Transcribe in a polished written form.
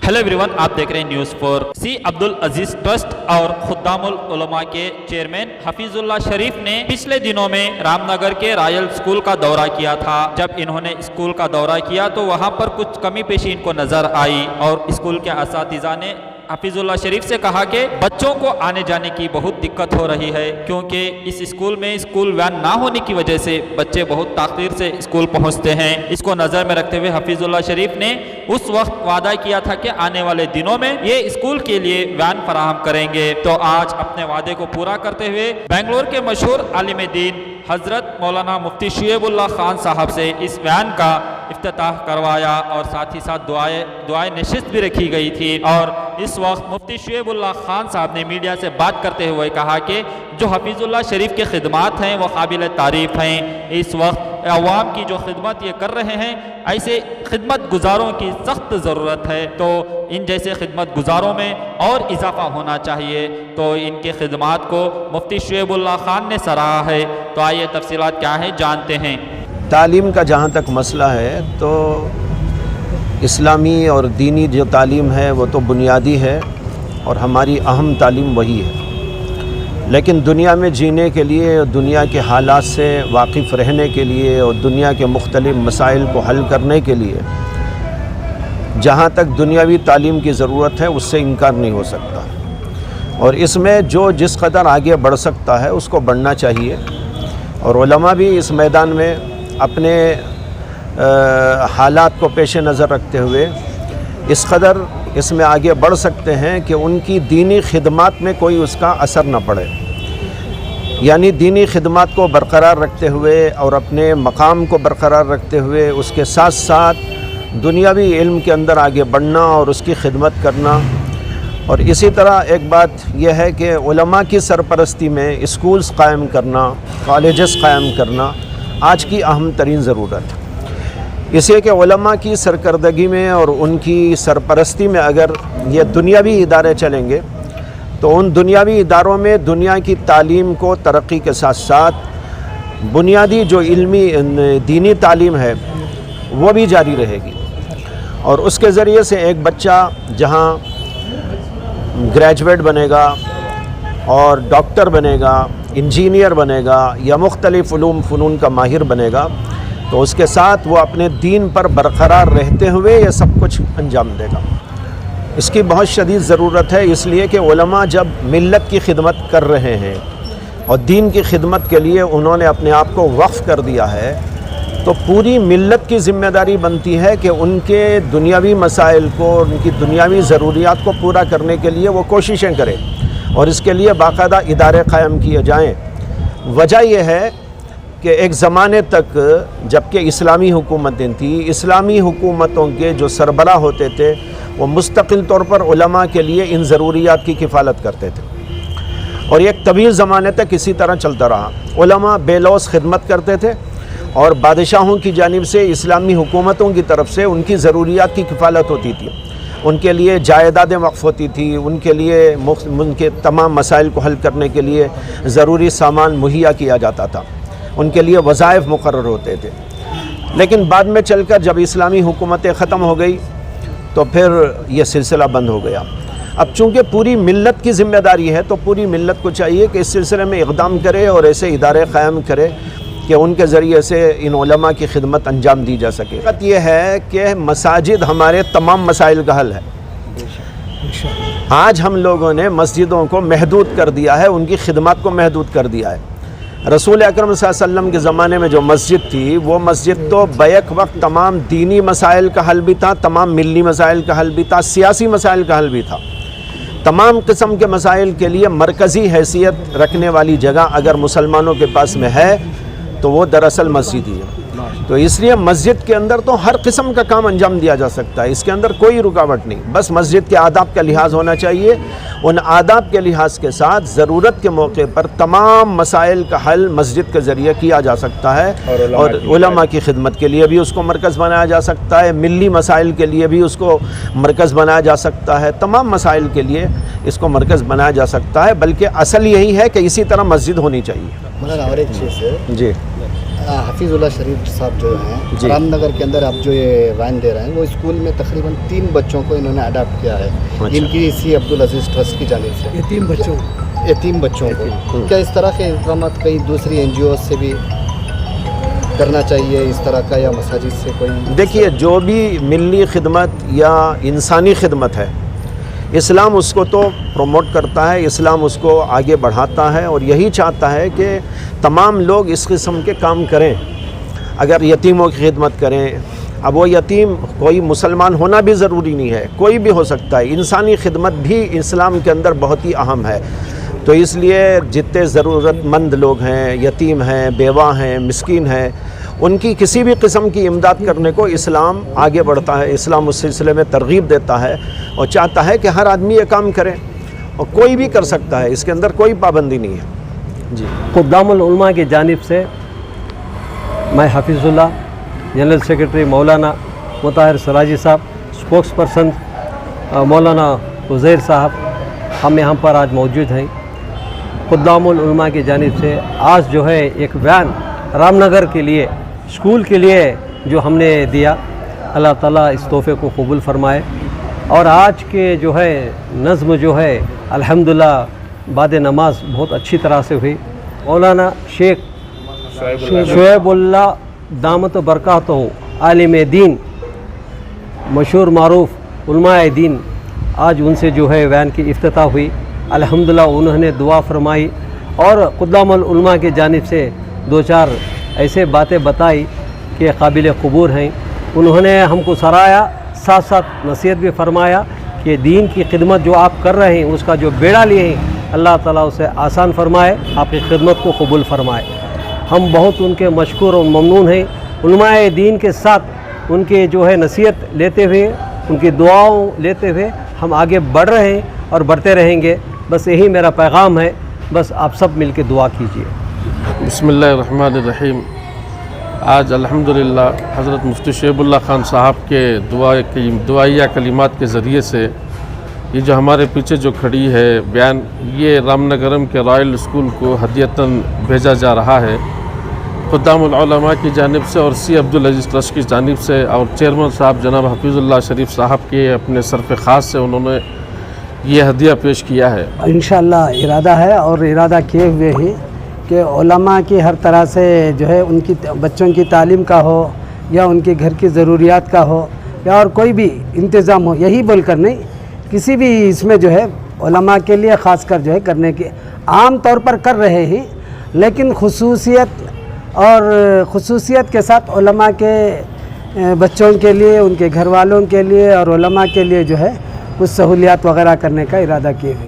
Hello everyone, आप देख रहे हैं न्यूज़ 4। सी अब्दुल अजीज ट्रस्ट और खुद्दामुल उलमा के चेयरमैन हफीजुल्लाह शरीफ ने पिछले दिनों में रामनगर के रॉयल स्कूल का दौरा किया था। जब इन्होंने स्कूल का दौरा किया तो वहां पर कुछ कमी पेशी इनको नजर आई और स्कूल के असातिज़ा ने हफीजुल्लाह शरीफ से कहा कि बच्चों को आने जाने की बहुत दिक्कत हो रही है, क्योंकि इस स्कूल में स्कूल वैन ना होने की वजह से बच्चे बहुत ताख़ीर से स्कूल पहुंचते हैं। इसको नज़र में रखते हुए हफीजुल्लाह शरीफ ने उस वक्त वादा किया था कि आने वाले दिनों में ये स्कूल के लिए वैन फराहम करेंगे। तो आज अपने वादे को पूरा करते हुए बेंगलोर के मशहूर आलिम दीन हज़रत मौलाना मुफ्ती शुएबुल्लाह खान साहब से इस वैन का इफ्तिताह करवाया और साथ ही साथ दुआएं नशिस्त भी रखी गई थी। और इस वक्त मुफ्ती शुएबुल्लाह खान साहब ने मीडिया से बात करते हुए कहा कि जो हफीजुल्लाह शरीफ के खिदमात हैं वो काबिल तारीफ़ हैं। इस वक्त अवाम की जो खिदमत ये कर रहे हैं, ऐसे खिदमत गुजारों की सख्त ज़रूरत है, तो इन जैसे खिदमत गुजारों में और इजाफा होना चाहिए। तो इनके खिदमात को मुफ्ती शुएबुल्लाह खान ने सराहा है। तो आइए तफसीलात क्या है जानते हैं। तालीम का जहाँ तक मसला है तो इस्लामी और दीनी जो तालीम है वो तो बुनियादी है और हमारी अहम तालीम वही है, लेकिन दुनिया में जीने के लिए, दुनिया के हालात से वाकिफ़ रहने के लिए और दुनिया के मुख्तलिफ़ मसाइल को हल करने के लिए जहाँ तक दुनियावी तालीम की ज़रूरत है उससे इनकार नहीं हो सकता। और इसमें जो जिस कदर आगे बढ़ सकता है उसको बढ़ना चाहिए। और उलमा भी इस मैदान में अपने हालात को पेश नज़र रखते हुए इस कदर इसमें आगे बढ़ सकते हैं कि उनकी दीनी खिदमात में कोई उसका असर न पड़े, यानी दीनी खिदमात को बरकरार रखते हुए और अपने मकाम को बरकरार रखते हुए उसके साथ साथ दुनियावी इल्म के अंदर आगे बढ़ना और उसकी खिदमत करना। और इसी तरह एक बात यह है कि उलमा की सरपरस्ती में स्कूल्स कायम करना, कॉलेजेस कायम करना आज की अहम तरीन ज़रूरत है। इसलिए कि उलमा की सरकर्दगी में और उनकी सरपरस्ती में अगर ये दुनियावी इदारे चलेंगे तो उन दुनियावी इदारों में दुनिया की तालीम को तरक्की के साथ साथ बुनियादी जो इल्मी दीनी तालीम है वो भी जारी रहेगी। और उसके ज़रिए से एक बच्चा जहाँ ग्रेजुएट बनेगा और डॉक्टर बनेगा, इंजीनियर बनेगा या मुख्तलिफ़ उलूम फ़नून का माहिर बनेगा, तो उसके साथ वो अपने दीन पर बरकरार रहते हुए ये सब कुछ अंजाम देगा। इसकी बहुत शदीद ज़रूरत है, इसलिए कि उलमा जब मिल्लत की खिदमत कर रहे हैं और दीन की खिदमत के लिए उन्होंने अपने आप को वक्फ़ कर दिया है, तो पूरी मिल्लत की ज़िम्मेदारी बनती है कि उनके दुनियावी मसाइल को, उनकी दुनियावी ज़रूरियात को पूरा करने के लिए वो कोशिशें करें और इसके लिए बाकायदा इदारे क़ायम किए जाएँ। वजह यह है कि एक ज़माने तक जबकि इस्लामी हुकूमतें थी, इस्लामी हुकूमतों के जो सरबराह होते थे वो मुस्तकिल तौर पर उलमा के लिए इन ज़रूरियात की किफ़ालत करते थे और एक तवील ज़माने तक इसी तरह चलता रहा। उलमा बेलौस खिदमत करते थे और बादशाहों की जानिब से इस्लामी हुकूमतों की तरफ से उनकी ज़रूरियात की किफ़ालत होती थी, उनके लिए जायदादें वक्फ़ होती थी, उनके लिए उनके तमाम मसाइल को हल करने के लिए ज़रूरी सामान मुहैया किया जाता था, उनके लिए वज़ाइफ मुकर्रर होते थे। लेकिन बाद में चलकर जब इस्लामी हुकूमतें ख़त्म हो गई तो फिर यह सिलसिला बंद हो गया। अब चूँकि पूरी मिल्लत की ज़िम्मेदारी है तो पूरी मिल्लत को चाहिए कि इस सिलसिले में इक़दाम करे और ऐसे इदारे क़ायम करे कि उनके ज़रिए से इन उलमा की खिदमत अंजाम दी जा सके। बात यह है कि मसाजिद हमारे तमाम मसाइल का हल है। आज हम लोगों ने मस्जिदों को महदूद कर दिया है, उनकी खिदमत को महदूद कर दिया है। रसूल अकरम सल्लल्लाहु अलैहि वसल्लम के ज़माने में जो मस्जिद थी वो मस्जिद तो बैक वक्त तमाम दीनी मसाइल का हल भी था, तमाम मिल्ली मसाइल का हल भी था, सियासी मसाइल का हल भी था। तमाम किस्म के मसाइल के लिए मरकज़ी हैसियत रखने वाली जगह अगर मुसलमानों के पास में है तो वो दरअसल मस्जिद ही है। तो इसलिए मस्जिद के अंदर तो हर किस्म का काम अंजाम दिया जा सकता है, इसके अंदर कोई रुकावट नहीं। बस मस्जिद के आदाब का लिहाज होना चाहिए, उन आदाब के लिहाज के साथ ज़रूरत के मौके पर तमाम मसाइल का हल मस्जिद के ज़रिए किया जा सकता है और उलमा की खिदमत के लिए भी उसको मरकज़ बनाया जा सकता है, मिल्ली मसाइल के लिए भी उसको मरकज़ बनाया जा सकता है, तमाम मसाइल के लिए इसको मरकज़ बनाया जा सकता है। बल्कि असल यही है कि इसी तरह मस्जिद होनी चाहिए। और एक चीज़ है जी, حفیظ اللہ شریف صاحب جو ہیں جی۔ رام نگر کے اندر آپ جو یہ وین دے رہے ہیں وہ اسکول میں تقریباً 3 بچوں کو انہوں نے اڈاپٹ کیا ہے، ان کی سی عبدالعزیز ٹرسٹ کی جانب سے یتیم بچوں کو۔ کیا اس طرح کے اقدامات کئی دوسری این جی اوز سے بھی کرنا چاہیے اس طرح کا، یا مساجد سے کوئی؟ دیکھیے، جو بھی ملی خدمت یا انسانی خدمت ہے، اسلام اس کو تو پروموٹ کرتا ہے، اسلام اس کو آگے بڑھاتا ہے، اور یہی چاہتا ہے کہ تمام لوگ اس قسم کے کام کریں۔ اگر یتیموں کی خدمت کریں، اب وہ یتیم کوئی مسلمان ہونا بھی ضروری نہیں ہے، کوئی بھی ہو سکتا ہے، انسانی خدمت بھی اسلام کے اندر بہت ہی اہم ہے۔ تو اس لیے جتنے ضرورت مند لوگ ہیں، یتیم ہیں، بیوہ ہیں، مسکین ہیں، ان کی کسی بھی قسم کی امداد کرنے کو اسلام آگے بڑھتا ہے، اسلام اس سلسلے میں ترغیب دیتا ہے اور چاہتا ہے کہ ہر آدمی یہ کام کرے، اور کوئی بھی کر سکتا ہے، اس کے اندر کوئی پابندی نہیں ہے۔ جی، خدام العلماء کی جانب سے میں حفیظ اللہ، جنرل سیکرٹری مولانا مطہر سراجی صاحب، اسپوکس پرسن مولانا عزیر صاحب، ہم یہاں پر آج موجود ہیں۔ خدام العلماء کی جانب سے آج جو ہے ایک وین رام نگر کے لیے، اسکول کے لیے جو ہم نے دیا، اللہ تعالیٰ اس تحفے کو قبول فرمائے۔ اور آج کے جو ہے نظم جو ہے الحمدللہ بعد نماز بہت اچھی طرح سے ہوئی۔ مولانا شیخ شعیب اللہ دامت برکاتہ عالم دین، مشہور معروف علماء دین، آج ان سے جو ہے وین کی افتتاح ہوئی۔ الحمدللہ انہوں نے دعا فرمائی اور خدام العلماء کی جانب سے 2-4 ایسے باتیں بتائی کہ قابل قبول ہیں۔ انہوں نے ہم کو سراہا، ساتھ ساتھ نصیحت بھی فرمایا کہ دین کی خدمت جو آپ کر رہے ہیں اس کا جو بیڑا لیے ہیں، اللہ تعالیٰ اسے آسان فرمائے، آپ کی خدمت کو قبول فرمائے۔ ہم بہت ان کے مشکور اور ممنون ہیں۔ علماء دین کے ساتھ ان کے جو ہے نصیحت لیتے ہوئے، ان کی دعاؤں لیتے ہوئے ہم آگے بڑھ رہے ہیں اور بڑھتے رہیں گے۔ بس یہی میرا پیغام ہے، بس آپ سب مل کے دعا کیجیے۔ بسم اللہ الرحمن الرحیم۔ آج الحمدللہ حضرت مفتی شعیب اللہ خان صاحب کے دعائیہ کلمات کے ذریعے سے یہ جو ہمارے پیچھے جو کھڑی ہے بیان، یہ رام نگرم کے رائل اسکول کو ہدیتاً بھیجا جا رہا ہے خدام العلماء کی جانب سے اور سی عبدالعزیز ٹرسٹ کی جانب سے، اور چیئرمین صاحب جناب حفیظ اللہ شریف صاحب کے اپنے صرف خاص سے انہوں نے یہ ہدیہ پیش کیا ہے۔ انشاءاللہ ارادہ ہے اور ارادہ کیے ہوئے ہیں کہ علماء کی ہر طرح سے جو ہے ان کی بچوں کی تعلیم کا ہو یا ان کے گھر کی ضروریات کا ہو یا اور کوئی بھی انتظام ہو، یہی بول کر نہیں، کسی بھی اس میں جو ہے علماء کے لیے خاص کر جو ہے کرنے کے عام طور پر کر رہے ہیں، لیکن خصوصیت کے ساتھ علماء کے بچوں کے لیے، ان کے گھر والوں کے لیے اور علماء کے لیے جو ہے کچھ سہولیات وغیرہ کرنے کا ارادہ کیے ہوئے۔